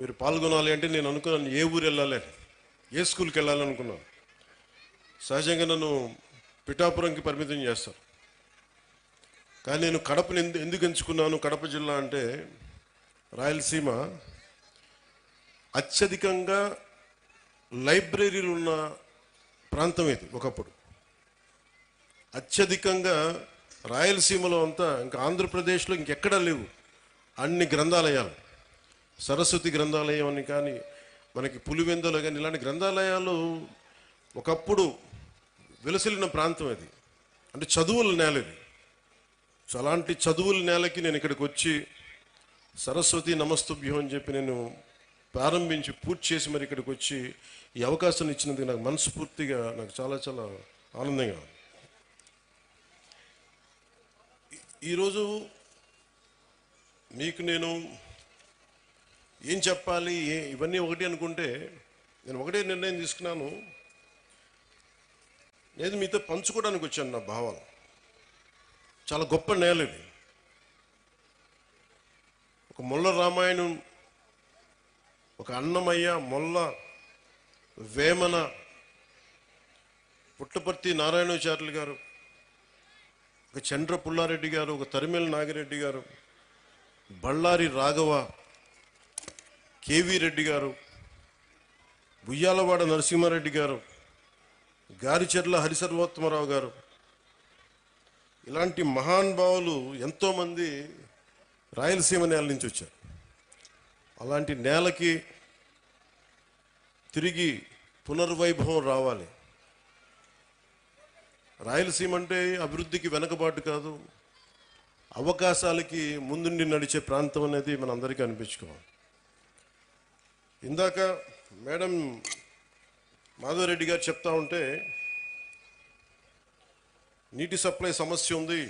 మీరు పాల్గొనాలి అంటే నేను అనుకున్నాను ఏ ఊరు వెళ్ళాలి, ఏ స్కూల్కి వెళ్ళాలనుకున్నాను. సహజంగా నన్ను పిఠాపురంకి పరిమితం చేస్తారు. కానీ నేను కడపని ఎందుకు ఎంచుకున్నాను? కడప జిల్లా అంటే రాయలసీమ అత్యధికంగా లైబ్రరీలు ఉన్న ప్రాంతం ఇది. ఒకప్పుడు అత్యధికంగా రాయలసీమలో అంతా, ఇంకా ఆంధ్రప్రదేశ్లో ఇంకెక్కడా లేవు అన్ని గ్రంథాలయాలు. సరస్వతి గ్రంథాలయం అని కానీ, మనకి పులివెందులు కానీ, ఇలాంటి గ్రంథాలయాలు ఒకప్పుడు వెలసిల్లిన ప్రాంతం అది. అంటే చదువుల నేల ఇది. సో అలాంటి చదువుల నేలకి నేను ఇక్కడికి వచ్చి సరస్వతి నమస్తుభ్యం అని చెప్పి నేను ప్రారంభించి పూర్తి చేసి మరి ఇక్కడికి వచ్చి ఈ అవకాశాన్ని ఇచ్చినందుకు నాకు మనస్ఫూర్తిగా నాకు చాలా చాలా ఆనందంగా ఉంది. ఈరోజు మీకు నేను ఏం చెప్పాలి, ఇవన్నీ ఒకటి అనుకుంటే నేను ఒకటే నిర్ణయం తీసుకున్నాను. నేను మీతో పంచుకోవడానికి వచ్చాను నా భావాలు. చాలా గొప్ప నేల ఇది. ఒక మొల్ల రామాయణం, ఒక అన్నమయ్య, మొల్ల, వేమన, పుట్టపర్తి నారాయణాచార్యులు గారు, ఒక చంద్ర పుల్లారెడ్డి గారు, ఒక తరిమేల నాగిరెడ్డి గారు, బళ్ళారి రాఘవ, కేవీ రెడ్డి గారు, బుయ్యాలవాడ నరసింహారెడ్డి గారు, గారిచెర్ల హరిసర్వోత్తమరావు గారు, ఇలాంటి మహానుభావులు ఎంతోమంది రాయలసీమ నేల నుంచి వచ్చారు. అలాంటి నేలకి తిరిగి పునర్వైభవం రావాలి. రాయలసీమ అంటే అభివృద్ధికి వెనకబాటు కాదు, అవకాశాలకి ముందుండి నడిచే ప్రాంతం అనేది మన అందరికీ అనిపించుకోవాలి. ఇందాక మేడం మాధవరెడ్డి గారు చెప్తా ఉంటే నీటి సప్లై సమస్య ఉంది,